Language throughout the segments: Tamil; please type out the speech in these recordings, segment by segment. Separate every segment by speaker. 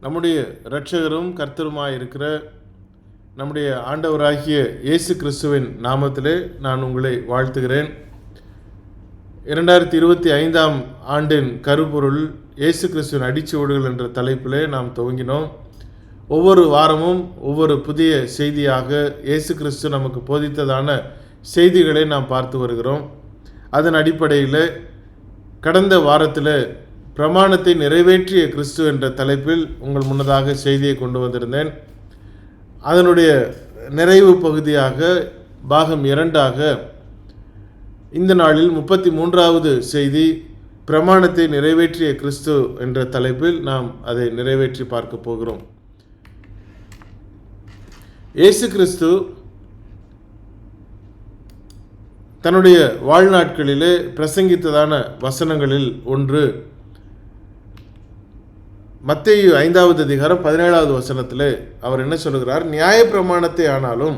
Speaker 1: நம்முடைய இரட்சகரும் கர்த்தருமாயிருக்கிற நம்முடைய ஆண்டவராகிய இயேசு கிறிஸ்துவின் நாமத்திலே நான் உங்களை வாழ்த்துகிறேன். 2025 ஆண்டின் கருப்பொருள் இயேசு கிறிஸ்துவின் அடிச்சுவடுகள் என்ற தலைப்பிலே நாம் துவங்கினோம். ஒவ்வொரு வாரமும் ஒவ்வொரு புதிய செய்தியாக இயேசு கிறிஸ்து நமக்கு போதித்ததான செய்திகளை நாம் பார்த்து வருகிறோம். அதன் அடிப்படையில் கடந்த வாரத்தில் பிரமாணத்தை நிறைவேற்றிய கிறிஸ்து என்ற தலைப்பில் உங்கள் முன்னதாக செய்தியை கொண்டு வந்திருந்தேன். அதனுடைய நிறைவு பகுதியாக பாகம் 2ஆக இந்த நாளில் 33வது செய்தி பிரமாணத்தை நிறைவேற்றிய கிறிஸ்து என்ற தலைப்பில் நாம் அதை நிறைவேற்றி பார்க்க போகிறோம். இயேசு கிறிஸ்து தன்னுடைய வாழ்நாட்களிலே பிரசங்கித்ததான வசனங்களில் ஒன்று மத்தேயு 5வது அதிகாரம் 17வது வசனத்தில் அவர் என்ன சொல்கிறார்? நியாயப்பிரமாணத்தை ஆனாலும்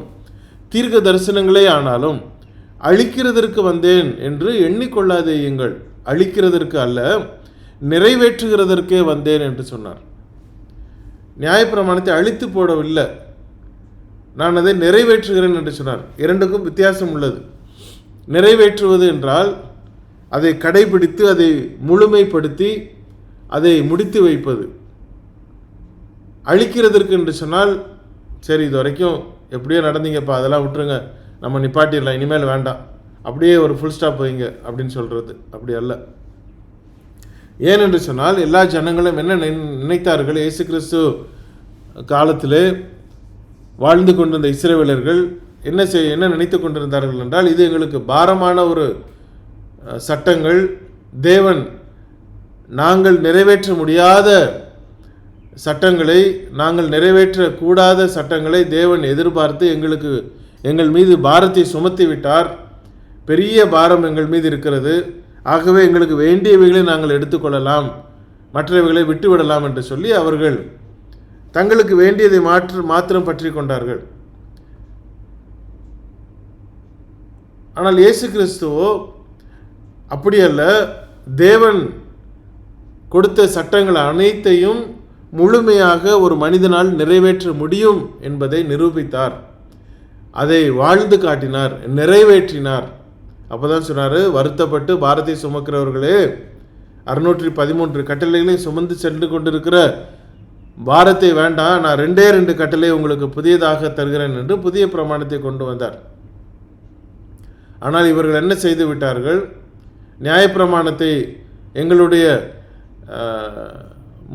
Speaker 1: தீர்க்க தரிசனங்களே ஆனாலும் அழிக்கிறதற்கு வந்தேன் என்று எண்ணிக்கொள்ளாதேயுங்கள், அழிக்கிறதற்கு அல்ல நிறைவேற்றுகிறதற்கே வந்தேன் என்று சொன்னார். நியாயப்பிரமாணத்தை அழித்து போடவில்லை, நான் அதை நிறைவேற்றுகிறேன் என்று சொன்னார். இரண்டுக்கும் வித்தியாசம் உள்ளது. நிறைவேற்றுவது என்றால் அதை கடைபிடித்து அதை முழுமைப்படுத்தி அதை முடித்து வைப்பது. அழிக்கிறதற்கு என்று சொன்னால், சரி இது வரைக்கும் எப்படியோ நடந்தீங்கப்பா, அதெல்லாம் விட்டுருங்க, நம்ம நிப்பாட்டிடலாம், இனிமேல் வேண்டாம், அப்படியே ஒரு ஃபுல் ஸ்டாப் வைங்க அப்படின்னு சொல்கிறது. அப்படி அல்ல. ஏனென்று சொன்னால் எல்லா ஜனங்களும் என்ன நினைத்தார்கள்? இயேசு கிறிஸ்து காலத்திலே வாழ்ந்து கொண்டிருந்த இஸ்ரவேலர்கள் என்ன நினைத்து கொண்டிருந்தார்கள் என்றால், இது எங்களுக்கு பாரமான ஒரு சட்டங்கள், தேவன் நாங்கள் நிறைவேற்ற முடியாத சட்டங்களை, நாங்கள் நிறைவேற்றக்கூடாத சட்டங்களை தேவன் எதிர்பார்த்து எங்கள் மீது பாரத்தை சுமத்தி விட்டார். பெரிய பாரம் எங்கள் மீது இருக்கிறது, ஆகவே எங்களுக்கு வேண்டியவைகளை நாங்கள் எடுத்துக்கொள்ளலாம், மற்றவைகளை விட்டுவிடலாம் என்று சொல்லி அவர்கள் தங்களுக்கு வேண்டியதை மாத்திரம் பற்றி கொண்டார்கள். ஆனால் இயேசு கிறிஸ்துவோ அப்படியல்ல. தேவன் கொடுத்த சட்டங்கள் அனைத்தையும் முழுமையாக ஒரு மனிதனால் நிறைவேற்ற முடியும் என்பதை நிரூபித்தார். அதை வாழ்ந்து காட்டினார், நிறைவேற்றினார். அப்போதான் சொன்னார், வருத்தப்பட்டு பாரத்தை சுமக்கிறவர்களே, 613 கட்டளைகளை சுமந்து சென்று கொண்டிருக்கிற பாரத்தை வேண்டாம், நான் 2 கட்டளை உங்களுக்கு புதியதாக தருகிறேன் என்று புதிய பிரமாணத்தை கொண்டு வந்தார். ஆனால் இவர்கள் என்ன செய்து விட்டார்கள்? நியாயப்பிரமாணத்தை எங்களுடைய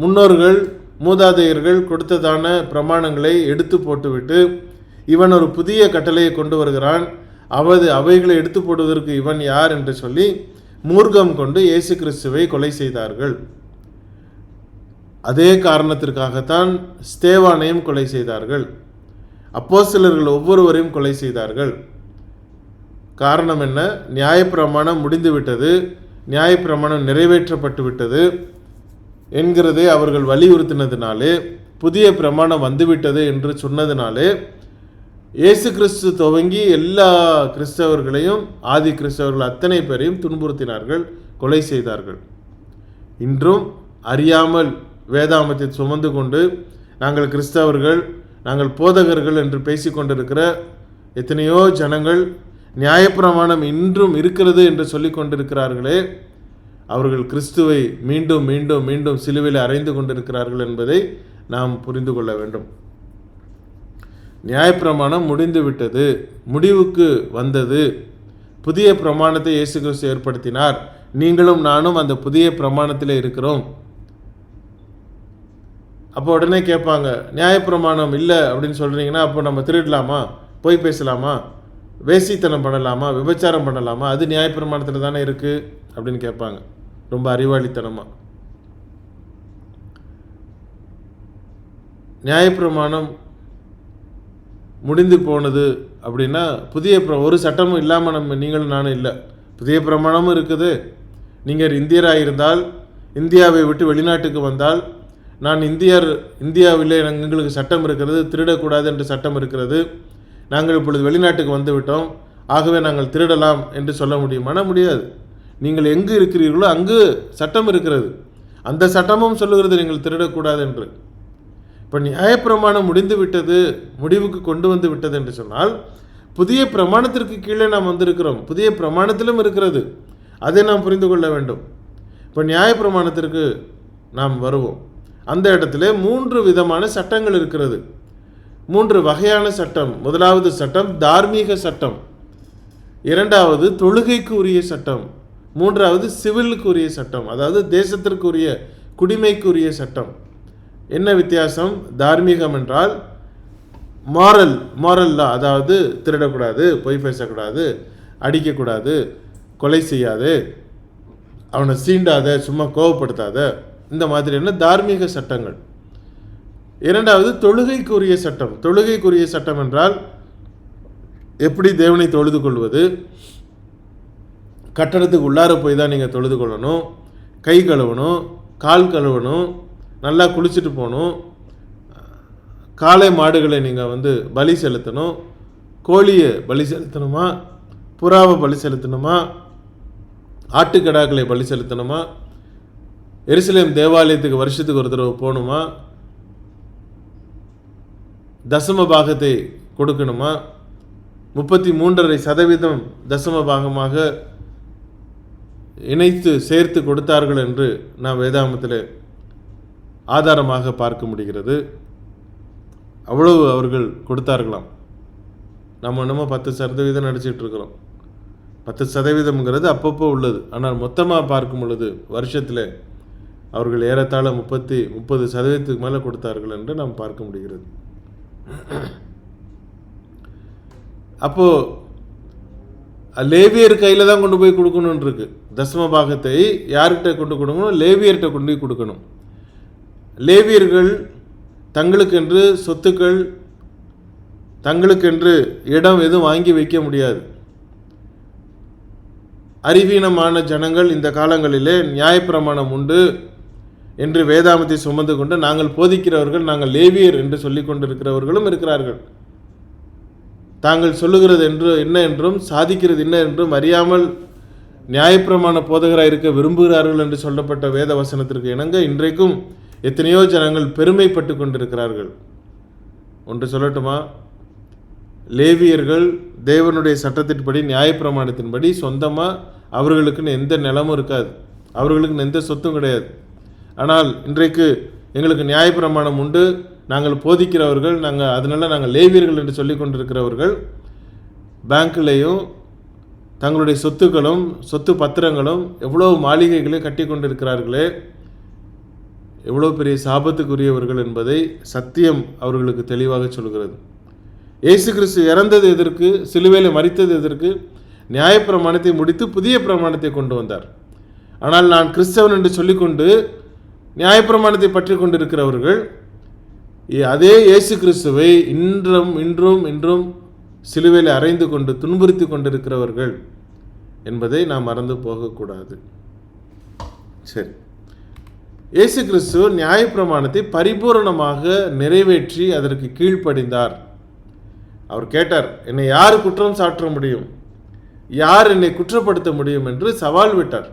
Speaker 1: முன்னோர்கள் மூதாதையர்கள் கொடுத்ததான பிரமாணங்களை எடுத்து போட்டுவிட்டு இவன் ஒரு புதிய கட்டளையை கொண்டு வருகிறான், அவைகளை எடுத்து போடுவதற்கு இவன் யார் என்று சொல்லி மூர்க்கம் கொண்டு இயேசு கிறிஸ்துவை கொலை செய்தார்கள். அதே காரணத்திற்காகத்தான் ஸ்தேவானையும் கொலை செய்தார்கள். அப்போஸ்தலர்கள் ஒவ்வொருவரையும் கொலை செய்தார்கள். காரணம் என்ன? நியாயப்பிரமாணம் முடிந்து விட்டது, நியாயப்பிரமாணம் நிறைவேற்றப்பட்டு விட்டது என்கிறதை அவர்கள் வலியுறுத்தினதினாலே, புதிய பிரமாணம் வந்துவிட்டது என்று சொன்னதினாலே இயேசு கிறிஸ்து துவங்கி எல்லா கிறிஸ்தவர்களையும், ஆதி கிறிஸ்தவர்கள் அத்தனை பேரையும் துன்புறுத்தினார்கள், கொலை செய்தார்கள். இன்றும் அறியாமல் வேதாமத்தை சுமந்து கொண்டு நாங்கள் கிறிஸ்தவர்கள், நாங்கள் போதகர்கள் என்று பேசிக்கொண்டிருக்கிற எத்தனையோ ஜனங்கள் நியாயப்பிரமாணம் இன்றும் இருக்கிறது என்று சொல்லி கொண்டிருக்கிறார்களே, அவர்கள் கிறிஸ்துவை மீண்டும் மீண்டும் மீண்டும் சிலுவையில் அறைந்து கொண்டிருக்கிறார்கள் என்பதை நாம் புரிந்து கொள்ள வேண்டும். நியாயப்பிரமாணம் முடிந்து விட்டது, முடிவுக்கு வந்தது. புதிய பிரமாணத்தை இயேசு கிறிஸ்து ஏற்படுத்தினார். நீங்களும் நானும் அந்த புதிய பிரமாணத்தில் இருக்கிறோம். அப்போ உடனே கேட்பாங்க, நியாயப்பிரமாணம் இல்லை அப்படின்னு சொல்கிறீங்கன்னா அப்போ நம்ம திருடலாமா, பொய் பேசலாமா, வேசித்தனம் பண்ணலாமா, விபச்சாரம் பண்ணலாமா, அது நியாயப்பிரமாணத்தில் தானே இருக்குது அப்படின்னு கேட்பாங்க, ரொம்ப அறிவாளித்தனமாக. நியாயப்பிரமாணம் முடிந்து போனது அப்படின்னா புதிய ஒரு சட்டமும் இல்லாமல் நீங்களும் நானும் இல்லை, புதிய பிரமாணமும் இருக்குது. நீங்கள் இந்தியராக இருந்தால், இந்தியாவை விட்டு வெளிநாட்டுக்கு வந்தால், நான் இந்தியாவிலே எங்களுக்கு சட்டம் இருக்கிறது, திருடக்கூடாது என்று சட்டம் இருக்கிறது, நாங்கள் இப்பொழுது வெளிநாட்டுக்கு வந்து விட்டோம், ஆகவே நாங்கள் திருடலாம் என்று சொல்ல முடியுமானா? முடியாது. நீங்கள் எங்கு இருக்கிறீர்களோ அங்கு சட்டம் இருக்கிறது, அந்த சட்டமும் சொல்லுகிறது நீங்கள் திருடக்கூடாது என்று. இப்போ நியாயப்பிரமாணம் முடிந்து விட்டது, முடிவுக்கு கொண்டு வந்து விட்டது என்று சொன்னால் புதிய பிரமாணத்திற்கு கீழே நாம் வந்திருக்கிறோம். புதிய பிரமாணத்திலும் இருக்கிறது, அதை நாம் புரிந்து கொள்ள வேண்டும். இப்போ நியாயப்பிரமாணத்திற்கு நாம் வருவோம். அந்த இடத்துல 3 விதமான சட்டங்கள் இருக்கிறது, 3 வகையான சட்டம். முதலாவது சட்டம் தார்மீக சட்டம், இரண்டாவது தொழுகைக்கு உரிய சட்டம், மூன்றாவது சிவிலுக்கு உரிய சட்டம், அதாவது தேசத்திற்குரிய குடிமைக்குரிய சட்டம். என்ன வித்தியாசம்? தார்மீகம் என்றால் மாரல் லா, அதாவது திருடக்கூடாது, பொய் பேசக்கூடாது, அடிக்கக்கூடாது, கொலை செய்யாதே, அவனை சீண்டாத, சும்மா கோவப்படுத்தாத, இந்த மாதிரியான தார்மீக சட்டங்கள். இரண்டாவது தொழுகைக்குரிய சட்டம். தொழுகைக்குரிய சட்டம் என்றால் எப்படி தேவனை தொழுது கொள்வது, கட்டடத்துக்கு உள்ளார போய் தான் நீங்கள் தொழுது கொள்ளணும், கை கழுவணும், கால் கழுவணும், நல்லா குளிச்சுட்டு போகணும், காளை மாடுகளை நீங்கள் பலி செலுத்தணும், கோழியை பலி செலுத்தணுமா, புறாவை பலி செலுத்தணுமா, ஆட்டுக்கடாக்களை பலி செலுத்தணுமா, எருசலேம் தேவாலயத்துக்கு வருஷத்துக்கு ஒரு தடவை போகணுமா, தசம பாகத்தை கொடுக்கணுமா, 33.5% தசம பாகமாக இணைத்து சேர்த்து கொடுத்தார்கள் என்று நாம் வேதாகமத்தில் ஆதாரமாக பார்க்க முடிகிறது. அவ்வளவு அவர்கள் கொடுத்தார்களாம். நம்ம என்னமோ 10% நடிச்சிட்டு இருக்கிறோம். 10%ங்கிறது அப்பப்போ உள்ளது. ஆனால் மொத்தமாக பார்க்கும் பொழுது வருஷத்தில் அவர்கள் ஏறத்தாழ 30% மேலே கொடுத்தார்கள் என்று நாம் பார்க்க முடிகிறது. அப்போது லேவியர் கையில் தான் கொண்டு போய் கொடுக்கணும்னு இருக்கு. தசம பாகத்தை யார்கிட்ட கொண்டு கொடுக்கணும்? லேவியர்கிட்ட கொண்டு போய் கொடுக்கணும். லேவியர்கள் தங்களுக்கென்று சொத்துக்கள், தங்களுக்கென்று இடம் எதுவும் வாங்கி வைக்க முடியாது. அறிவீனமான ஜனங்கள் இந்த காலங்களிலே நியாயப்பிரமாணம் உண்டு என்று வேதாமத்தை சுமந்து கொண்டு நாங்கள் போதிக்கிறவர்கள், நாங்கள் லேவியர் என்று சொல்லி கொண்டிருக்கிறவர்களும் இருக்கிறார்கள். தாங்கள் சொல்லுகிறது என்று என்ன என்றும் சாதிக்கிறது என்ன என்றும் அறியாமல் நியாயப்பிரமாண போதகராக இருக்க விரும்புகிறார்கள் என்று சொல்லப்பட்ட வேத வசனத்திற்கு இணங்க இன்றைக்கும் எத்தனையோ ஜனங்கள் பெருமைப்பட்டு கொண்டிருக்கிறார்கள். ஒன்று சொல்லட்டுமா? லேவியர்கள் தேவனுடைய சட்டத்தின்படி, நியாயப்பிரமாணத்தின்படி சொந்தமாக அவர்களுக்குன்னு எந்த நிலமும் இருக்காது, அவர்களுக்குன்னு எந்த சொத்தும் கிடையாது. ஆனால் இன்றைக்கு எங்களுக்கு நியாயப்பிரமாணம் உண்டு, நாங்கள் போதிக்கிறவர்கள், அதனால் நாங்கள் லேவியர்கள் என்று சொல்லி கொண்டிருக்கிறவர்கள் பேங்க்லேயும் தங்களுடைய சொத்துக்களும் சொத்து பத்திரங்களும் எவ்வளோ மாளிகைகளையும் கட்டி கொண்டிருக்கிறார்களே, எவ்வளோ பெரிய சாபத்துக்குரியவர்கள் என்பதை சத்தியம் அவர்களுக்கு தெளிவாக சொல்கிறது. இயேசு கிறிஸ்து இறந்தது எதற்கு? சிலுவையில் மரித்தது எதற்கு? நியாயப்பிரமாணத்தை முடித்து புதிய பிரமாணத்தை கொண்டு வந்தார். ஆனால் நான் கிறிஸ்தவன் என்று சொல்லிக்கொண்டு நியாயப்பிரமாணத்தை பற்றி கொண்டிருக்கிறவர்கள் அதே இயேசு கிறிஸ்துவை இன்றும் சிலுவையில் அறைந்து கொண்டு துன்புறுத்தி கொண்டிருக்கிறவர்கள் என்பதை நாம் மறந்து போகக்கூடாது. சரி, இயேசு கிறிஸ்து நியாயப்பிரமாணத்தை பரிபூரணமாக நிறைவேற்றி அதற்கு கீழ்ப்படிந்தார். அவர் கேட்டார், என்னை யார் குற்றம் சாட்ட முடியும், யார் என்னை குற்றப்படுத்த முடியும் என்று சவால் விட்டார்.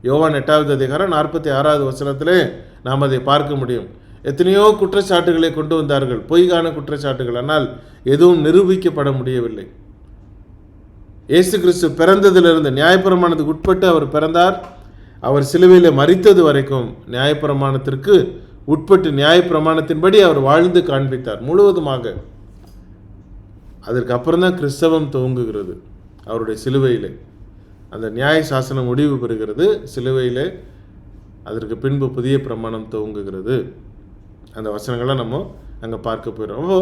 Speaker 1: யோவான் 8வது அதிகாரம் 46வது வசனத்திலே நாம் அதை பார்க்க முடியும். எத்தனையோ குற்றச்சாட்டுகளை கொண்டு வந்தார்கள், பொய்கான குற்றச்சாட்டுகள், ஆனால் எதுவும் நிரூபிக்கப்பட முடியவில்லை. இயேசு கிறிஸ்து பிறந்ததிலிருந்து நியாயப்பிரமாணத்துக்கு உட்பட்டு அவர் பிறந்தார். அவர் சிலுவையில் மரித்தது வரைக்கும் நியாயப்பிரமாணத்திற்கு உட்பட்டு நியாயப்பிரமாணத்தின்படி அவர் வாழ்ந்து காண்பித்தார் முழுவதுமாக. அதற்கு அப்புறம் தான் கிறிஸ்தவம் துவங்குகிறது. அவருடைய சிலுவையிலே அந்த நியாய சாசனம் முடிவு பெறுகிறது, சிலுவையிலே அதற்கு பின்பு புதிய பிரமாணம் துவங்குகிறது. அந்த வசனங்கள்லாம் நம்ம அங்கே பார்க்க போயிடும். அப்போ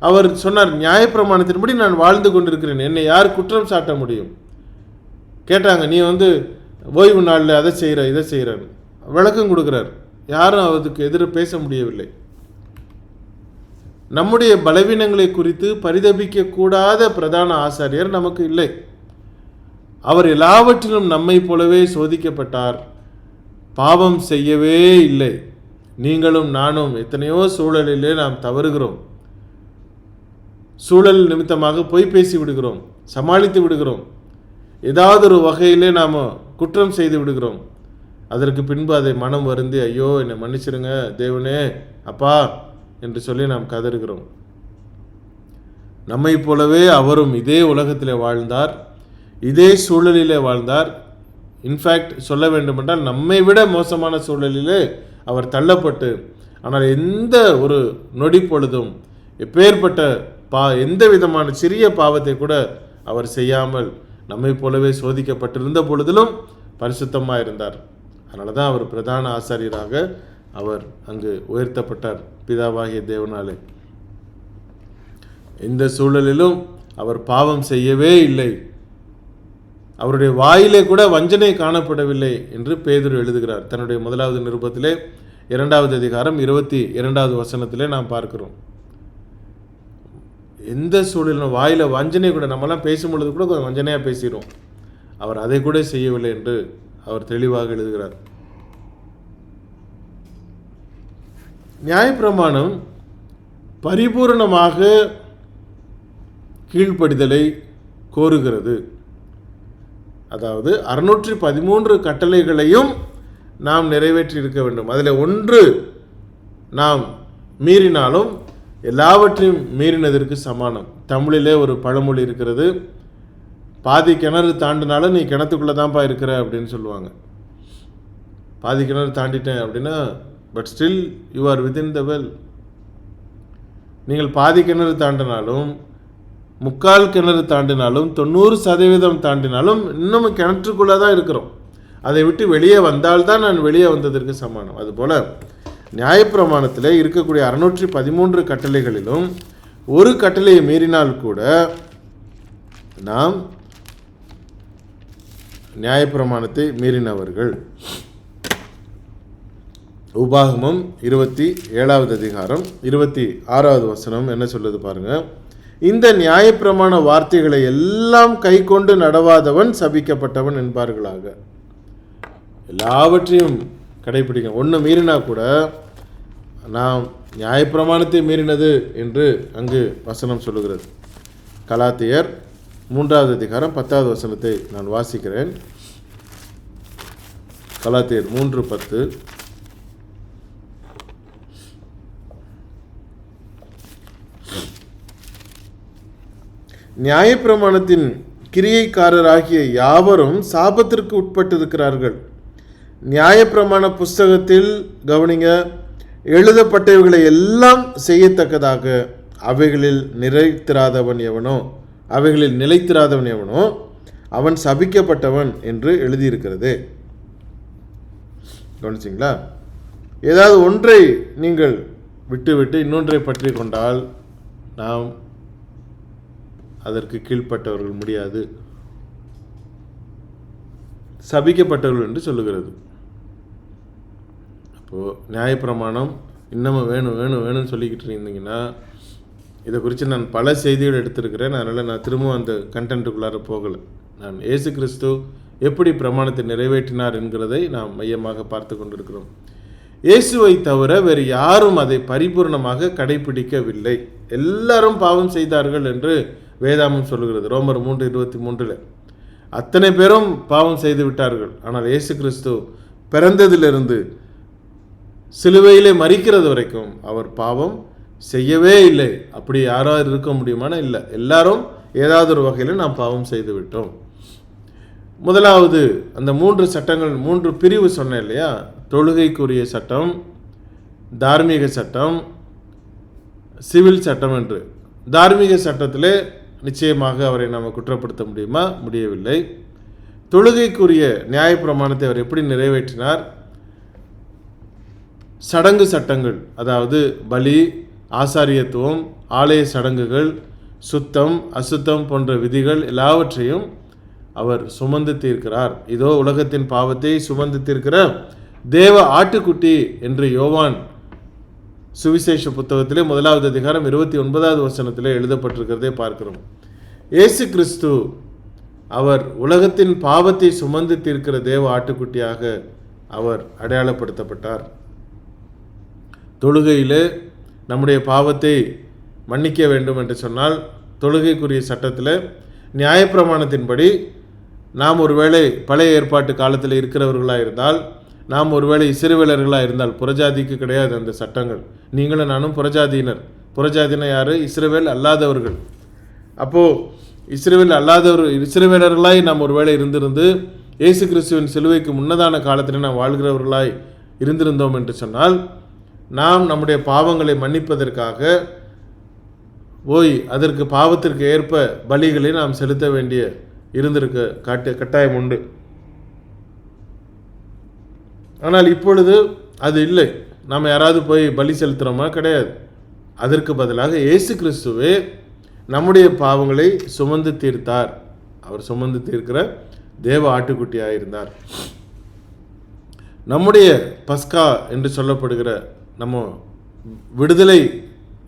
Speaker 1: அவர் சொன்னார், நியாயப்பிரமாணத்தின்படி நான் வாழ்ந்து கொண்டிருக்கிறேன், என்னை யார் குற்றம் சாட்ட முடியும்? கேட்டாங்க, நீ ஓய்வு நாளில் அதை செய்கிற இதை செய்கிறார், விளக்கம் கொடுக்குறார். யாரும் அதுக்கு எதிர பேச முடியவில்லை. நம்முடைய பலவீனங்களை குறித்து பரிதபிக்கக்கூடாத பிரதான ஆசாரியர் நமக்கு இல்லை. அவர் எல்லாவற்றிலும் நம்மை போலவே சோதிக்கப்பட்டார், பாவம் செய்யவே இல்லை. நீங்களும் நானும் எத்தனையோ சூழலிலே நாம் தவறுகிறோம். சூழல் நிமித்தமாக பொய் பேசி விடுகிறோம், சமாளித்து விடுகிறோம், ஏதாவது ஒரு வகையிலே நாம் குற்றம் செய்து விடுகிறோம். அதற்கு பின்பு அதை மனம் வருந்தி, ஐயோ என்னை மன்னிச்சிருங்க தேவனே, அப்பா என்று சொல்லி நாம் கதறுகிறோம். நம்மை போலவே அவரும் இதே உலகத்திலே வாழ்ந்தார், இதே சூழலிலே வாழ்ந்தார். இன்ஃபேக்ட் சொல்ல வேண்டுமென்றால் நம்மை விட மோசமான சூழலிலே அவர் தள்ளப்பட்டு, ஆனால் எந்த ஒரு நொடி பொழுதும் எப்பேற்பட்ட எந்த விதமான சிறிய பாவத்தை கூட அவர் செய்யாமல் நம்மை போலவே சோதிக்கப்பட்டிருந்த பொழுதிலும் பரிசுத்தமாக இருந்தார். அதனால தான் அவர் பிரதான ஆசாரியராக அவர் அங்கு உயர்த்தப்பட்டார் பிதாவாகிய தேவனாலே. எந்த சூழலிலும் அவர் பாவம் செய்யவே இல்லை, அவருடைய வாயிலே கூட வஞ்சனை காணப்படவில்லை என்று பேதுரு எழுதுகிறார் தன்னுடைய முதலாவது நிருபத்திலே 2வது அதிகாரம் 22வது வசனத்திலே நாம் பார்க்கிறோம். எந்த சூழலிலும் வாயில வஞ்சனை கூட, நம்மலாம் பேசும் பொழுது கூட கொஞ்சம் வஞ்சனையாக பேசிடுவோம், அவர் அதை கூட செய்யவில்லை என்று அவர் தெளிவாக எழுதுகிறார். நியாயப்பிரமாணம் பரிபூரணமாக கீழ்ப்படிதலை கோருகிறது. அதாவது 613 கட்டளைகளையும் நாம் நிறைவேற்றி இருக்க வேண்டும். அதில் ஒன்று நாம் மீறினாலும் எல்லாவற்றையும் மீறினதற்கு சமானம். தமிழிலே ஒரு பழமொழி இருக்கிறது, பாதி கிணறு தாண்டினாலும் நீ கிணத்துக்குள்ளே தான்ப்பா இருக்கிற அப்படின்னு சொல்லுவாங்க. பாதி கிணறு தாண்டிட்டேன் அப்படின்னா but still you are within the well. நீங்கள் பாதி கிணறு தாண்டினாலும், 3/4 கிணறு தாண்டினாலும், 90% தாண்டினாலும் இன்னும் கிணற்றுக்குள்ளே தான் இருக்கிறோம். அதை விட்டு வெளியே வந்தால்தான் நான் வெளியே வந்ததற்கு சமானம். அதுபோல் நியாயப்பிரமாணத்தில் இருக்கக்கூடிய 613 கட்டளைகளிலும் ஒரு கட்டளையை மீறினால் கூட நாம் நியாயப்பிரமாணத்தை மீறினவர்கள். உபாகமம் 27வது அதிகாரம் 26வது வசனம் என்ன சொல்லுது பாருங்க. இந்த நியாயப்பிரமாண வார்த்தைகளை எல்லாம் கை கொண்டு நடவாதவன் சபிக்கப்பட்டவன் என்பார்களாக. எல்லாவற்றையும் கடைபிடிக்க, ஒன்று மீறினா கூட நாம் நியாயப்பிரமாணத்தை மீறினது என்று அங்கு வசனம் சொல்லுகிறது. கலாத்தியர் 3வது அதிகாரம் 10வது வசனத்தை நான் வாசிக்கிறேன். கலாத்தியர் 3:10. நியாயப்பிரமாணத்தின் கிரியைக்காரராகிய யாவரும் சாபத்திற்கு உட்பட்டிருக்கிறார்கள். நியாயப்பிரமாண புஸ்தகத்தில் கவனிங்க, எழுதப்பட்டவைகளை எல்லாம் செய்யத்தக்கதாக அவைகளில் நிலைத்திராதவன் எவனோ அவன் சபிக்கப்பட்டவன் என்று எழுதியிருக்கிறது. கவனிச்சிங்களா? ஏதாவது ஒன்றை நீங்கள் விட்டுவிட்டு இன்னொன்றை பற்றி கொண்டால் நாம் அதற்கு கீழ்ப்பட்டவர்கள் முடியாது, சபிக்கப்பட்டவர்கள் என்று சொல்லுகிறது. அப்போது நியாயப்பிரமாணம் இன்னமும் வேணும்னு சொல்லிக்கிட்டு இருந்தீங்கன்னா, இதை குறித்து நான் பல செய்திகள் எடுத்திருக்கிறேன். அதனால் நான் திரும்பவும் அந்த கண்டென்ட்டுக்குள்ளார போகலை. நான் இயேசு கிறிஸ்து எப்படி பிரமாணத்தை நிறைவேற்றினார் என்கிறதை நாம் மையமாக பார்த்து கொண்டிருக்கிறோம். இயேசுவை தவிர வேறு யாரும் அதை பரிபூர்ணமாக கடைபிடிக்கவில்லை. எல்லாரும் பாவம் செய்தார்கள் என்று வேதாமம் சொல்லுகிறது. ரோமர் 3:23. அத்தனை பேரும் பாவம் செய்து விட்டார்கள். ஆனால் இயேசு கிறிஸ்து பிறந்ததிலிருந்து சிலுவையிலே மரிக்கிறது வரைக்கும் அவர் பாவம் செய்யவே இல்லை. அப்படி யாராவது இருக்க முடியுமானா இல்லை. எல்லாரும் ஏதாவது ஒரு வகையில் நாம் பாவம் செய்து விட்டோம். முதலாவது அந்த 3 சட்டங்கள், 3 பிரிவு சொன்னேன் இல்லையா? தொழுகைக்குரிய சட்டம், தார்மீக சட்டம், சிவில் சட்டம் என்று. தார்மீக சட்டத்திலே நிச்சயமாக அவரை நாம் குற்றப்படுத்த முடியுமா? முடியவில்லை. தொழுகைக்குரிய நியாயப்பிரமாணத்தை அவர் எப்படி நிறைவேற்றினார்? சடங்கு சட்டங்கள், அதாவது பலி, ஆசாரியத்துவம், ஆலய சடங்குகள், சுத்தம் அசுத்தம் போன்ற விதிகள் எல்லாவற்றையும் அவர் சுமந்து தீர்க்கிறார். இதோ உலகத்தின் பாவத்தை சுமந்து தீர்க்கிற தேவ ஆட்டுக்குட்டி என்று யோவான் சுவிசேஷ புத்தகத்திலே 1வது அதிகாரம் 29வது வசனத்திலே எழுதப்பட்டிருக்கிறதை பார்க்கிறோம். இயேசு கிறிஸ்து அவர் உலகத்தின் பாவத்தை சுமந்து தீர்க்கிற தேவ ஆட்டுக்குட்டியாக அவர் அடையாளப்படுத்தப்பட்டார். தொழுகையிலே நம்முடைய பாவத்தை மன்னிக்க வேண்டும் என்று சொன்னால், தொழுகைக்குரிய சட்டத்தில் நியாயப்பிரமாணத்தின்படி நாம் ஒருவேளை பழைய ஏற்பாட்டு காலத்தில் இருக்கிறவர்களாக இருந்தால் நாம் ஒருவேளை இஸ்ரவேலர்களாக இருந்தால், புறஜாதிக்கு கிடையாது அந்த சட்டங்கள். நீங்களும் நானும் புறஜாதியினர். புறஜாதியினர் யார்? இஸ்ரவேல் அல்லாதவர்கள். அப்போது இஸ்ரவேலர்களாய் நாம் ஒருவேளை இருந்திருந்து இயேசு கிறிஸ்துவின் சிலுவைக்கு முன்னதான காலத்தில் நாம் வாழ்கிறவர்களாய் இருந்திருந்தோம் என்று சொன்னால், நாம் நம்முடைய பாவங்களை மன்னிப்பதற்காக அதற்கு பாவத்திற்கு ஏற்ப பலிகளை நாம் செலுத்த வேண்டிய இருந்திருக்க கட்டாயம் உண்டு. ஆனால் இப்பொழுது அது இல்லை. நாம் யாராவது போய் பலி செலுத்துகிறோமா? கிடையாது. அதற்கு பதிலாக இயேசு கிறிஸ்துவே நம்முடைய பாவங்களை சுமந்து தீர்த்தார். அவர் சுமந்து தீர்க்கிற தேவ ஆட்டுக்குட்டியாக இருந்தார். நம்முடைய பஸ்கா என்று சொல்லப்படுகிற நம்ம விடுதலை,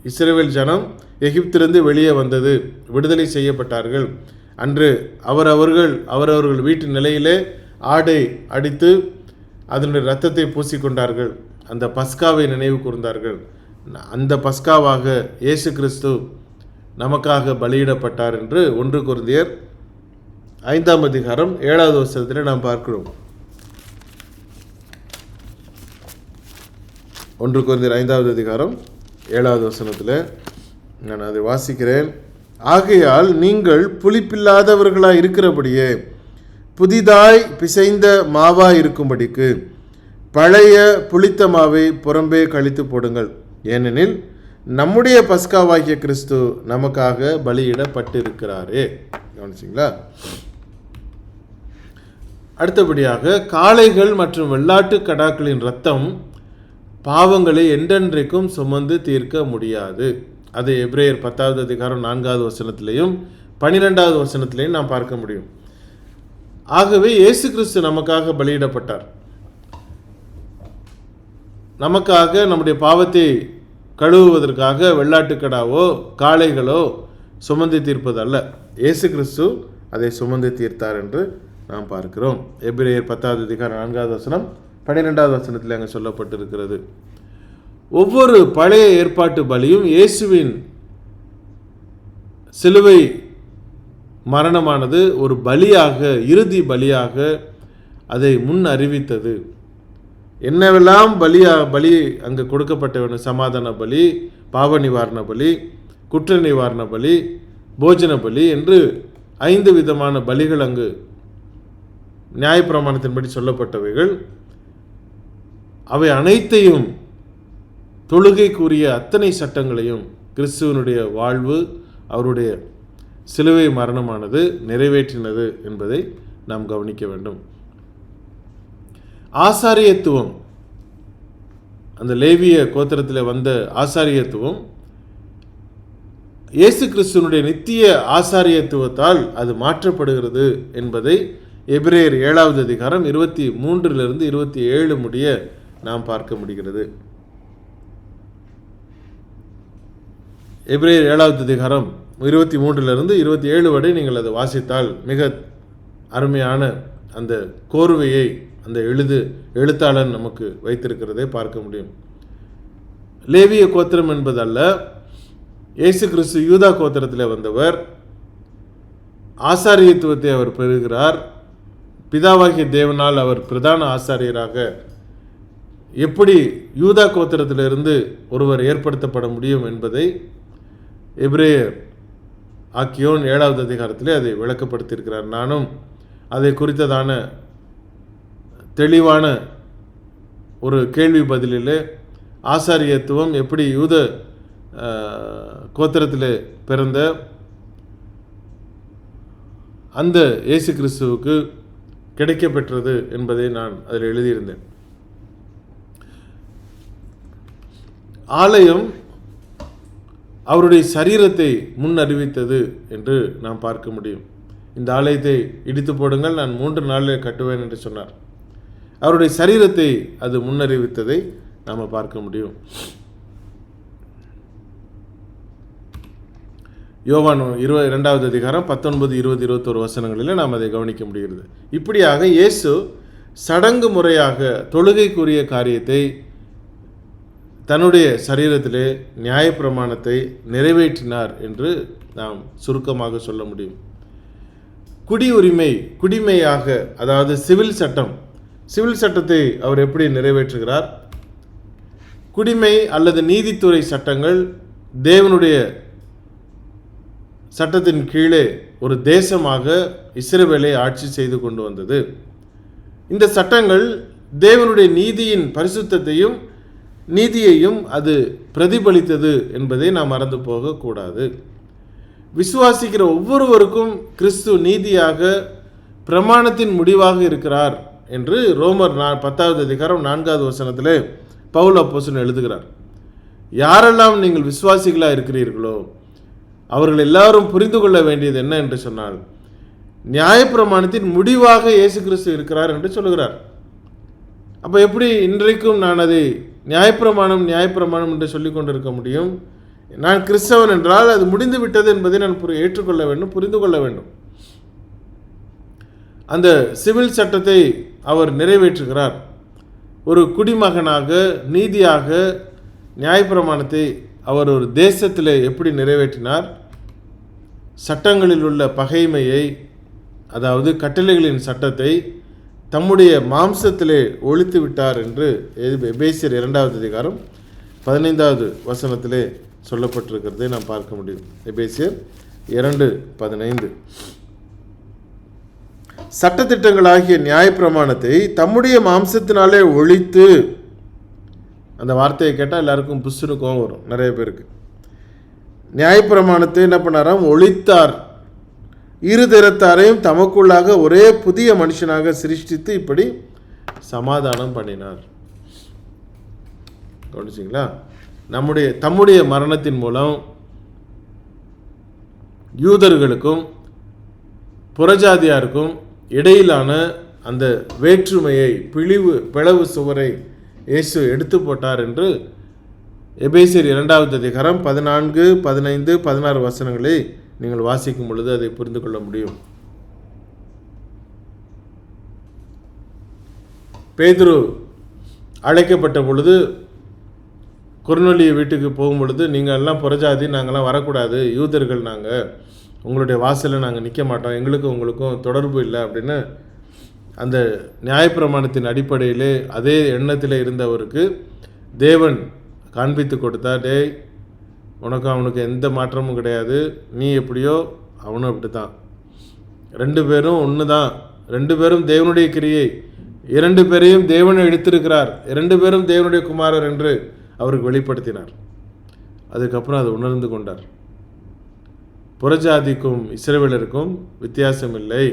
Speaker 1: இஸ்ரவேல் ஜனம் எகிப்திலிருந்து வெளியே வந்தது, விடுதலை செய்யப்பட்டார்கள். அன்று அவரவர்கள் வீட்டு நிலையிலே ஆடை அடித்து அதனுடைய இரத்தத்தை பூசிக்கொண்டார்கள். அந்த பஸ்காவை நினைவு கூர்ந்தார்கள். அந்த பஸ்காவாக இயேசு கிறிஸ்து நமக்காக பலியிடப்பட்டார் என்று 1 கொரிந்தியர் 5ஆம் அதிகாரம் 7வது வசனத்தில் நாம் பார்க்கிறோம். 1 கொரிந்தியர் 5வது அதிகாரம் 7வது வசனத்தில் நான் அதை வாசிக்கிறேன். ஆகையால் நீங்கள் புளிப்பில்லாதவர்களாய் இருக்கிறபடியே புதிதாய் பிசைந்த மாவாய் இருக்கும்படிக்கு பழைய புளித்த மாவை புறம்பே கழித்து போடுங்கள். ஏனெனில் நம்முடைய பஸ்காவாகிய கிறிஸ்து நமக்காக பலியிடப்பட்டிருக்கிறாரே. கவனிச்சிங்களா? அடுத்தபடியாக காளைகள் மற்றும் வெள்ளாட்டு கடாக்களின் இரத்தம் பாவங்களை என்றென்றைக்கும் சுமந்து தீர்க்க முடியாது. அது எபிரேயர் 10வது அதிகாரம் 4வது வசனத்திலையும் 12வது வசனத்திலையும் நாம் பார்க்க முடியும். ஆகவே இயேசு கிறிஸ்து நமக்காக பலியிடப்பட்டார். நமக்காக நம்முடைய பாவத்தை கழுவுவதற்காக வெள்ளாட்டுக்கடாவோ காளைகளோ சுமந்து தீர்ப்பதல்ல, இயேசு கிறிஸ்து அதை சுமந்து தீர்த்தார் என்று நாம் பார்க்கிறோம். எபிரேயர் 10வது அதிகாரம் 4வது வசனம் 12வது வசனத்தில் அங்கே சொல்லப்பட்டிருக்கிறது. ஒவ்வொரு பழைய ஏற்பாட்டு பலியும் இயேசுவின் சிலுவை மரணமானது ஒரு பலியாக, இறுதி பலியாக அதை முன் அறிவித்தது. என்னவெல்லாம் பலி அங்கு கொடுக்கப்பட்ட வேண்டும்? சமாதான பலி, பாவ நிவாரண பலி, குற்ற நிவாரண பலி, போஜன பலி என்று 5 விதமான பலிகள் அங்கு நியாயப்பிரமாணத்தின்படி சொல்லப்பட்டவைகள். அவை அனைத்தையும், தொழுகைக்குரிய அத்தனை சட்டங்களையும் கிறிஸ்துவனுடைய வாழ்வு, அவருடைய சிலுவை மரணமானது நிறைவேற்றினது என்பதை நாம் கவனிக்க வேண்டும். ஆசாரியத்துவம், அந்த லேவிய கோத்திரத்தில் வந்த ஆசாரியத்துவம் இயேசு கிறிஸ்துவனுடைய நித்திய ஆசாரியத்துவத்தால் அது மாற்றப்படுகிறது என்பதை எபிரேயர் 7வது அதிகாரம் 23 27 முடிய நாம் பார்க்க முடிகிறது. எபிரேயர் 7வது அதிகாரம் 23 27 வரை நீங்கள் அதை வாசித்தால் மிக அருமையான அந்த கோர்வையை அந்த எழுத்தாளன் நமக்கு வைத்திருக்கிறதை பார்க்க முடியும். லேவிய கோத்திரம் என்பதல்ல, இயேசு கிறிஸ்து யூதா கோத்திரத்தில் வந்தவர். ஆசாரியத்துவத்தை அவர் பெறுகிறார். பிதாவாகிய தேவனால் அவர் பிரதான ஆசாரியராக எப்படி யூதா கோத்திரத்திலிருந்து ஒருவர் ஏற்படுத்தப்பட முடியும் என்பதை எபிரேயர் ஆக்கியோன் 7வது அதிகாரத்திலே அதை விளக்கப்படுத்தியிருக்கிறார். நானும் அதை குறித்ததான தெளிவான ஒரு கேள்வி பதிலிலே ஆசாரியத்துவம் எப்படி யூத கோத்திரத்தில் பிறந்த அந்த இயேசு கிறிஸ்துவுக்கு கிடைக்கப்பெற்றது என்பதை நான் அதில் எழுதியிருந்தேன். ஆலயம் அவருடைய சரீரத்தை முன் அறிவித்தது என்று நாம் பார்க்க முடியும். இந்த ஆலயத்தை இடித்து போடுங்கள், நான் 3 நாளில் கட்டுவேன் என்று சொன்னார். அவருடைய சரீரத்தை அது முன்னறிவித்ததை நாம் பார்க்க முடியும். யோவான் 22வது அதிகாரம் 19, 20, 21 வசனங்களில் நாம் அதை கவனிக்க முடிகிறது. இப்படியாக இயேசு சடங்கு முறையாக தொழுகைக்குரிய காரியத்தை தன்னுடைய சரீரத்திலே நியாயப்பிரமாணத்தை நிறைவேற்றினார் என்று நாம் சுருக்கமாக சொல்ல முடியும். குடிமையாக, அதாவது சிவில் சட்டம், சிவில் சட்டத்தை அவர் எப்படி நிறைவேற்றுகிறார்? குடிமை அல்லது நீதித்துறை சட்டங்கள் தேவனுடைய சட்டத்தின் கீழே ஒரு தேசமாக இஸ்ரவேலை ஆட்சி செய்து கொண்டு வந்தது. இந்த சட்டங்கள் தேவனுடைய நீதியின் பரிசுத்தத்தையும் நீதியையும் அது பிரதிபலித்தது என்பதை நாம் மறந்து போகக்கூடாது. விசுவாசிக்கிற ஒவ்வொருவருக்கும் கிறிஸ்து நீதியாக பிரமாணத்தின் முடிவாக இருக்கிறார் என்று ரோமர் 10வது அதிகாரம் 4வது வசனத்திலே பவுல் அப்போஸ்தலன் எழுதுகிறார். யாரெல்லாம் நீங்கள் விசுவாசிகளாக இருக்கிறீர்களோ அவர்கள் எல்லாரும் புரிந்து கொள்ள வேண்டியது என்ன என்று சொன்னால், நியாயப்பிரமாணத்தின் முடிவாக இயேசு கிறிஸ்து இருக்கிறார் என்று சொல்லுகிறார். அப்போ எப்படி இன்றைக்கும் நான் அதை நியாயப்பிரமாணம் என்று சொல்லிக் கொண்டிருக்க முடியும்? நான் கிறிஸ்தவன் என்றால் அது முடிந்து விட்டது என்பதை நான் ஏற்றுக்கொள்ள வேண்டும், புரிந்து கொள்ள வேண்டும். அந்த சிவில் சட்டத்தை அவர் நிறைவேற்றுகிறார். ஒரு குடிமகனாக நீதியாக நியாயப்பிரமாணத்தை அவர் ஒரு தேசத்தில் எப்படி நிறைவேற்றினார்? சட்டங்களில் உள்ள பகைமையை, அதாவது கட்டளைகளின் சட்டத்தை தம்முடைய மாம்சத்திலே ஒழித்து விட்டார் என்று எபேசியர் 2வது அதிகாரம் 15வது வசனத்திலே சொல்லப்பட்டிருக்கிறதை நாம் பார்க்க முடியும். எபேசியர் 2:15. சட்டத்திட்டங்களாகிய நியாயப்பிரமாணத்தை தம்முடைய மாம்சத்தினாலே ஒழித்து, அந்த வார்த்தையை கேட்டால் எல்லாருக்கும் புஷ்ஷுன்னு கோவம் வரும் நிறைய பேருக்கு. நியாயப்பிரமாணத்தை என்ன பண்ணாராம்? ஒழித்தார். இரு திறத்தாரையும் தமக்குள்ளாக ஒரே புதிய மனுஷனாக சிருஷ்டித்து இப்படி சமாதானம் பண்ணினார். கவனிச்சிங்களா? தம்முடைய மரணத்தின் மூலம் யூதர்களுக்கும் புறஜாதியாருக்கும் இடையிலான அந்த வேற்றுமையை, பிளவு சுவரை இயேசு எடுத்து போட்டார் என்று எபேசியர் 2வது அதிகாரம் 14, 15, 16 வசனங்களை நீங்கள் வாசிக்கும் பொழுது அதை புரிந்து கொள்ள முடியும். பேதுரு அழைக்கப்பட்ட பொழுது கொர்நேலிய வீட்டுக்கு போகும் பொழுது, நீங்கள் எல்லாம் புறஜாதி, நாங்கள்லாம் வரக்கூடாது, யூதர்கள் நாங்கள், உங்களுடைய வாசலில் நாங்கள் நிற்க மாட்டோம், எங்களுக்கும் உங்களுக்கும் தொடர்பு இல்லை அப்படின்னு அந்த நியாயப்பிரமாணத்தின் அடிப்படையிலே அதே எண்ணத்தில் இருந்தவருக்கு தேவன் காண்பித்து கொடுத்தார். டேய், உனக்கு அவனுக்கு எந்த மாற்றமும் கிடையாது, நீ எப்படியோ அவனும் அப்படி தான், 2 பேரும் ஒன்று தான், 2 பேரும் தேவனுடைய கிரியை, 2 பேரையும் தேவனை எடுத்திருக்கிறார், 2 பேரும் தேவனுடைய குமாரர் என்று அவருக்கு வெளிப்படுத்தினார். அதுக்கப்புறம் அதை உணர்ந்து கொண்டார். புறஜாதிக்கும் இஸ்ரவேலருக்கும் வித்தியாசம் இல்லை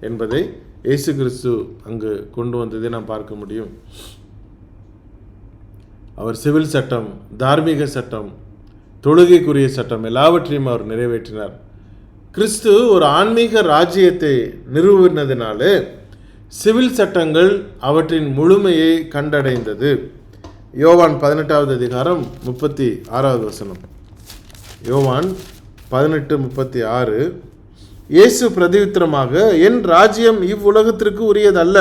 Speaker 1: என்பதை இயேசு கிறிஸ்து அங்கு கொண்டு வந்ததை நாம் பார்க்க முடியும். அவர் சிவில் சட்டம், தார்மீக சட்டம், தொழுகைக்குரிய சட்டம் எல்லாவற்றையும் அவர் நிறைவேற்றினார். கிறிஸ்து ஒரு ஆன்மீக ராஜ்யத்தை நிறுவினதினாலே சிவில் சட்டங்கள் அவற்றின் முழுமையை கண்டடைந்தது. யோவான் 18வது அதிகாரம் 36வது வசனம். யோவான் 18:36. இயேசு பிரதியுத்தரமாக, என் ராஜ்யம் இவ்வுலகத்திற்கு உரியதல்ல.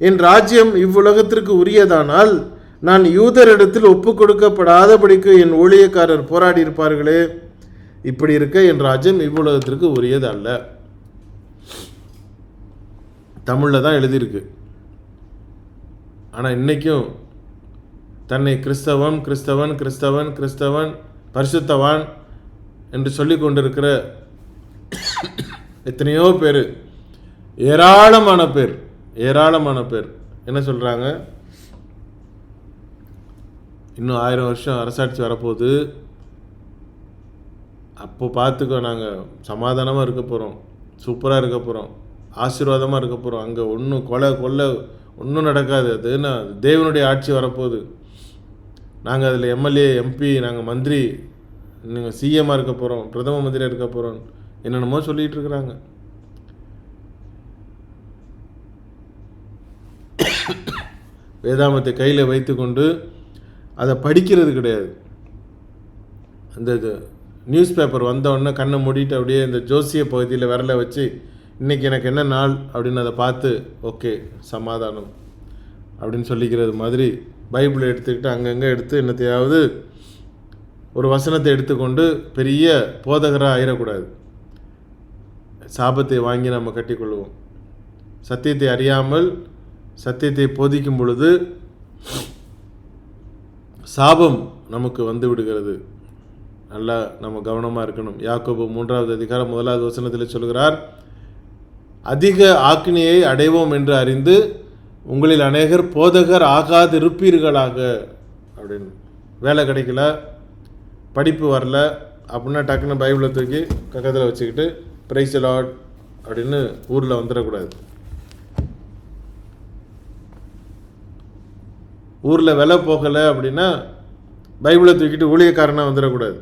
Speaker 1: என் ராஜ்யம் இவ்வுலகத்திற்கு உரியதானால் நான் யூதரிடத்தில் ஒப்பு கொடுக்கப்படாதபடிக்கு என் ஊழியக்காரர் போராடி இருப்பார்களே. இப்படி இருக்க என் ராஜ்யம் இவ்வுலகத்திற்கு உரியது அல்ல. தமிழில் தான் எழுதியிருக்கு. ஆனால் இன்றைக்கும் தன்னை கிறிஸ்தவன் கிறிஸ்தவன் கிறிஸ்தவன் கிறிஸ்தவன் பரிசுத்தவான் என்று சொல்லி கொண்டிருக்கிற எத்தனையோ பேர், ஏராளமான பேர் என்ன சொல்கிறாங்க? இன்னும் 1000 வருஷம் அரசாட்சி வரப்போகுது, அப்போ பார்த்துக்கோ, நாங்கள் சமாதானமாக இருக்க போகிறோம், சூப்பராக இருக்க போகிறோம், ஆசீர்வாதமாக இருக்க போகிறோம், அங்கே ஒன்றும் கொலை ஒன்றும் நடக்காது, அதுன்னா தேவனுடைய ஆட்சி வரப்போகுது, நாங்கள் அதில் எம்எல்ஏ எம்பி, நாங்கள் மந்திரி, நீங்கள் சிஎம்மாக இருக்க போகிறோம், பிரதம மந்திரியாக இருக்க போகிறோம், என்னென்னமோ சொல்லிகிட்டு இருக்கிறாங்க. வேதாமத்தை கையில் வைத்து கொண்டு அதை படிக்கிறது கிடையாது. அந்த நியூஸ் பேப்பர் வந்தவுடனே கண்ணை மூடிட்டு அப்படியே இந்த ஜோசிய பகுதியில் விரலை வச்சு இன்றைக்கி எனக்கு என்ன நாள் அப்படின்னு அதை பார்த்து ஓகே சமாதானம் அப்படின்னு சொல்லிக்கிறது மாதிரி பைபிளை எடுத்துக்கிட்டு அங்கங்கே எடுத்து என்னத்தையாவது ஒரு வசனத்தை எடுத்துக்கொண்டு பெரிய போதகராக ஆயிடக்கூடாது. சாபத்தை வாங்கி நம்ம கட்டிக்கொள்வோம். சத்தியத்தை அறியாமல் சத்தியத்தை போதிக்கும் பொழுது சாபம் நமக்கு வந்து விடுகிறது. நல்லா நம்ம கவனமாக இருக்கணும். யாக்கோபு 3வது அதிகாரம் 1வது வசனத்தில் சொல்கிறார், அதிக ஆக்கினையை அடைவோம் என்று அறிந்து உங்களில் அநேகர் போதகர் ஆகாதிருப்பீர்களாக அப்படின்னு. வேலை கிடைக்கல, படிப்பு வரல அப்படின்னா டக்குன்னு பைபிளை தூக்கி பக்கத்தில் வச்சுக்கிட்டு பிரைஸ் தி லார்ட் அப்படின்னு ஊரில் வந்துடக்கூடாது. ஊரில் விலை போகலை அப்படின்னா பைபிளை தூக்கிட்டு ஊழியக்காரனாக வந்துடக்கூடாது.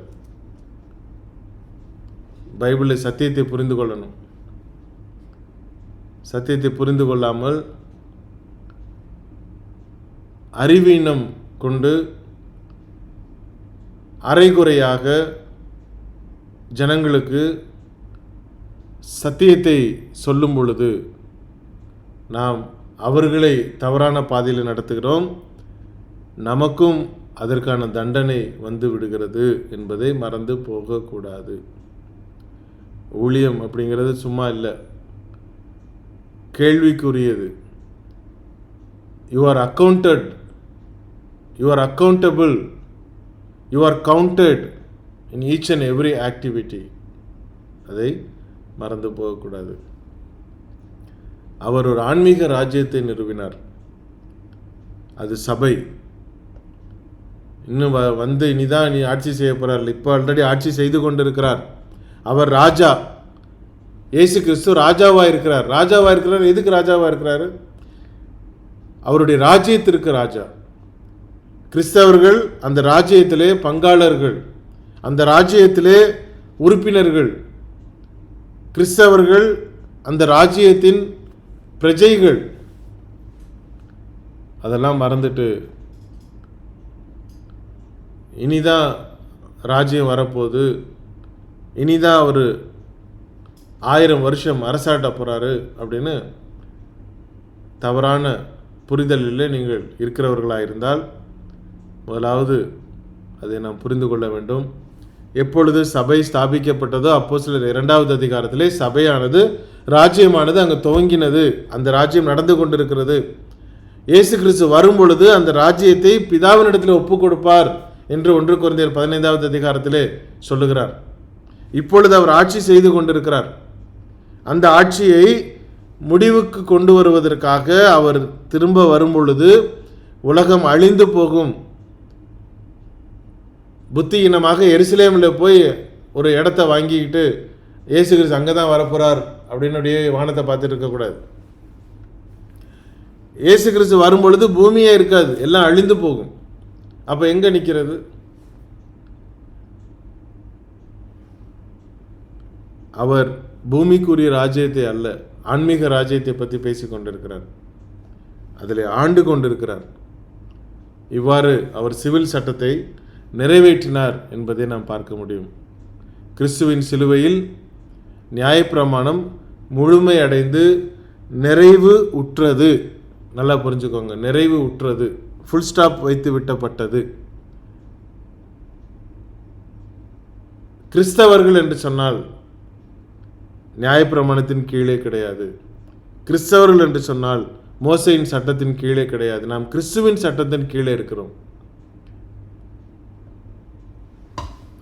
Speaker 1: பைபிளில் சத்தியத்தை புரிந்து கொள்ளணும். சத்தியத்தை புரிந்து கொள்ளாமல் அறிவீனம் கொண்டு அரைகுறையாக ஜனங்களுக்கு சத்தியத்தை சொல்லும் பொழுது நாம் அவர்களை தவறான பாதையில் நடத்துகிறோம். நமக்கும் அதற்கான தண்டனை வந்து விடுகிறது என்பதை மறந்து போகக்கூடாது. ஊழியம் அப்படிங்கிறது சும்மா இல்லை, கேள்விக்குரியது. You are accounted, you are accountable, you are counted in each and every activity. அதை மறந்து போகக்கூடாது. அவர் ஒரு ஆன்மீக ராஜ்யத்தை நிறுவினார். அது சபை. இன்னும் வந்து இனிதான் ஆட்சி செய்ய போகிறார். இப்போ ஆல்ரெடி ஆட்சி செய்து கொண்டிருக்கிறார். அவர் ராஜா. இயேசு கிறிஸ்து ராஜாவாக இருக்கிறார். ராஜாவாக இருக்கிறார். எதுக்கு ராஜாவாக இருக்கிறாரு? அவருடைய ராஜ்யத்திற்கு ராஜா. கிறிஸ்தவர்கள் அந்த ராஜ்யத்திலே பங்காளர்கள், அந்த ராஜ்யத்திலே உறுப்பினர்கள். கிறிஸ்தவர்கள் அந்த ராஜ்யத்தின் பிரஜைகள். அதெல்லாம் மறந்துட்டு இனிதான் ராஜ்யம் வரப்போகுது, இனிதான் அவர் 1000 வருஷம் அரசாட்ட போகிறாரு அப்படின்னு தவறான புரிதலில் நீங்கள் இருக்கிறவர்களாக இருந்தால் முதலாவது அதை நாம் புரிந்து கொள்ள வேண்டும். எப்பொழுது சபை ஸ்தாபிக்கப்பட்டதோ அப்போஸ்தலர் 2வது அதிகாரத்திலே சபையானது, ராஜ்யமானது அங்கே துவங்கினது. அந்த ராஜ்யம் நடந்து கொண்டிருக்கிறது. இயேசு கிறிஸ்து வரும் பொழுது அந்த ராஜ்யத்தை பிதாவினிடத்தில் ஒப்பு கொடுப்பார் என்று 1 கொரிந்தியர் 15வது அதிகாரத்திலே சொல்லுகிறார். இப்பொழுது அவர் ஆட்சி செய்து கொண்டிருக்கிறார். அந்த ஆட்சியை முடிவுக்கு கொண்டு வருவதற்காக அவர் திரும்ப வரும் பொழுது உலகம் அழிந்து போகும். புத்தியினமாக எருசலேமில் போய் ஒரு இடத்த வாங்கிக்கிட்டு இயேசு கிறிஸ்து அங்கே தான் வரப்போகிறார் அப்படின்னு அப்படியே வானத்தை பார்த்துட்டு இருக்கக்கூடாது. இயேசு கிறிஸ்து வரும் பொழுது பூமியே இருக்காது, எல்லாம் அழிந்து போகும். அப்போ எங்கே நிற்கிறது? அவர் பூமிக்குரிய ராஜ்யத்தை அல்ல, ஆன்மீக ராஜ்யத்தை பற்றி பேசி கொண்டிருக்கிறார். அதில் ஆண்டு கொண்டிருக்கிறார். இவ்வாறு அவர் சிவில் சட்டத்தை நிறைவேற்றினார் என்பதை நாம் பார்க்க முடியும். கிறிஸ்துவின் சிலுவையில் நியாயப்பிரமாணம் முழுமை அடைந்து நிறைவு உற்றது. நல்லா புரிஞ்சுக்கோங்க, நிறைவு உற்றது, ஃபுல் ஸ்டாப் வைத்து விட்டப்பட்டது. கிறிஸ்தவர்கள் என்று சொன்னால் நியாயப்பிரமாணத்தின் கீழே கிடையாது. கிறிஸ்தவர்கள் என்று சொன்னால் மோசையின் சட்டத்தின் கீழே கிடையாது. நாம் கிறிஸ்துவின் சட்டத்தின் கீழே இருக்கிறோம்.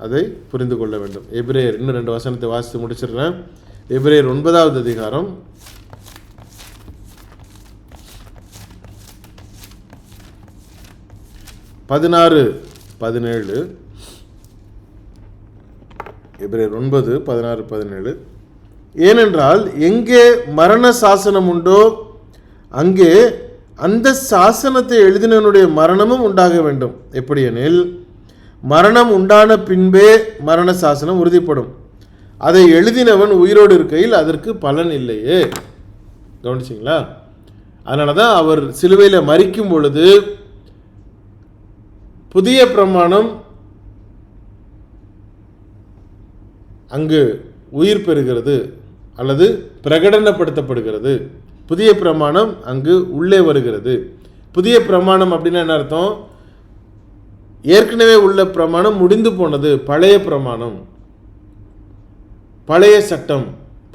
Speaker 1: அதை புரிந்து கொள்ள வேண்டும். எபிரேயர், இன்னும் 2 வசனத்தை வாசித்து முடிச்சிடுறேன். எபிரேயர் 9வது அதிகாரம் 16-17. எபிரேயர் 9:16-17. ஏனென்றால் எங்கே மரண சாசனம் உண்டோ அங்கே அந்த சாசனத்தை எழுதினவனுடைய மரணமும் உண்டாக வேண்டும். எப்படியெனில் மரணம் உண்டான பின்பே மரண சாசனம் உறுதிப்படும். அதை எழுதினவன் உயிரோடு இருக்கையில் அதற்கு பலன் இல்லையே. கவனிச்சிங்களா? அதனால தான் அவர் சிலுவையில் மரிக்கும் பொழுது புதிய பிரமாணம் அங்கு உயிர் பெறுகிறது அல்லது பிரகடனப்படுத்தப்படுகிறது. புதிய பிரமாணம் அங்கு உள்ளே வருகிறது. புதிய பிரமாணம் அப்படின்னா என்ன அர்த்தம்? ஏற்கனவே உள்ள பிரமாணம் முடிந்து போனது. பழைய பிரமாணம், பழைய சட்டம்.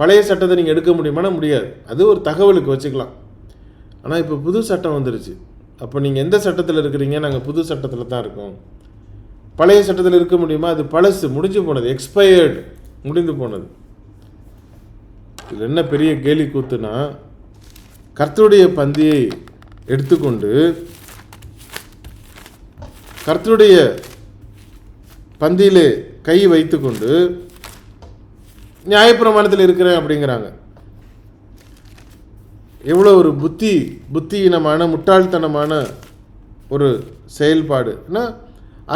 Speaker 1: பழைய சட்டத்தை நீங்கள் எடுக்க முடியுமானா முடியாது. அது ஒரு தகவலுக்கு வச்சுக்கலாம். ஆனால் இப்போ புது சட்டம் வந்துருச்சு. அப்போ நீங்கள் எந்த சட்டத்தில் இருக்கிறீங்க? நாங்கள் புது சட்டத்தில் தான் இருக்கோம். பழைய சட்டத்தில் இருக்க முடியுமா? அது பழசு, முடிஞ்சு போனது, எக்ஸ்பயர்டு, முடிந்து போனது. இதில் என்ன பெரிய கேலி கூத்துனா, கர்த்தருடைய பந்தியை எடுத்துக்கொண்டு கர்த்தருடைய பந்தியிலே கை வைத்து கொண்டு நியாயப்பிரமாணத்தில் இருக்கிறேன் அப்படிங்கிறாங்க. எவ்வளோ ஒரு புத்தியினமான முட்டாள்தனமான ஒரு செயல்பாடு. ஏன்னா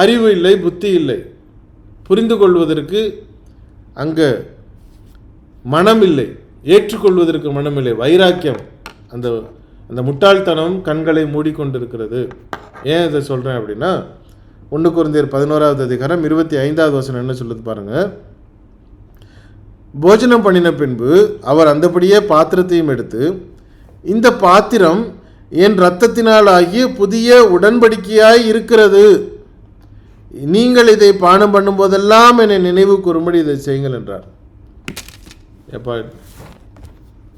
Speaker 1: அறிவு இல்லை, புத்தி இல்லை, புரிந்து கொள்வதற்கு அங்கே மனம் இல்லை, ஏற்றுக்கொள்வதற்கு மனம் இல்லை, வைராக்கியம். அந்த அந்த முட்டாள்தனம் கண்களை மூடிக்கொண்டிருக்கிறது. ஏன் இதை சொல்கிறேன் அப்படின்னா, 1 கொரிந்தியர் 11:25 என்ன சொல்லுது பாருங்க. போஜனம் பண்ணின பின்பு அவர் அந்தபடியே பாத்திரத்தையும் எடுத்து, இந்த பாத்திரம் என் இரத்தத்தினால் ஆகிய புதிய உடன்படிக்கையாய் இருக்கிறது, நீங்கள் இதை பானம் பண்ணும் போதெல்லாம் என்னை நினைவு கூறும்படி இதை செய்யுங்கள் என்றார். எப்பா,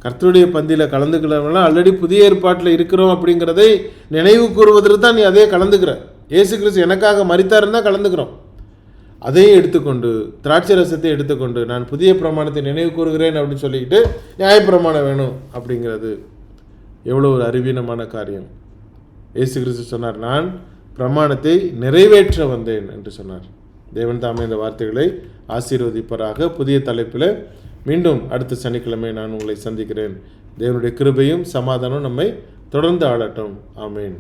Speaker 1: கர்த்தருடைய பந்தியில் கலந்துக்கிறவங்களாம் ஆல்ரெடி புதிய ஏற்பாட்டில் இருக்கிறோம் அப்படிங்கிறதை நினைவு கூறுவதற்கு தான் நீ அதே கலந்துக்கிற. இயேசு கிறிஸ்து எனக்காக மரித்தாருன்னு தான் கலந்துக்கிறோம். அதையும் எடுத்துக்கொண்டு, திராட்சை ரசத்தை எடுத்துக்கொண்டு, நான் புதிய பிரமாணத்தை நினைவு கூறுகிறேன் அப்படின்னு சொல்லிக்கிட்டு நியாயப்பிரமாணம் வேணும் அப்படிங்கிறது எவ்வளோ ஒரு அறிவீனமான காரியம். இயேசு கிறிஸ்து சொன்னார், நான் பிரமாணத்தை நிறைவேற்ற வந்தேன் என்று சொன்னார். தேவன் தாமே இந்த வார்த்தைகளை ஆசீர்வதிப்பராக. புதிய தலைப்பில் மீண்டும் அடுத்த சனிக்கிழமை நான் உங்களை சந்திக்கிறேன். தேவனுடைய கிருபையும் சமாதானம் நம்மை தொடர்ந்து ஆளட்டும். ஆமேன்.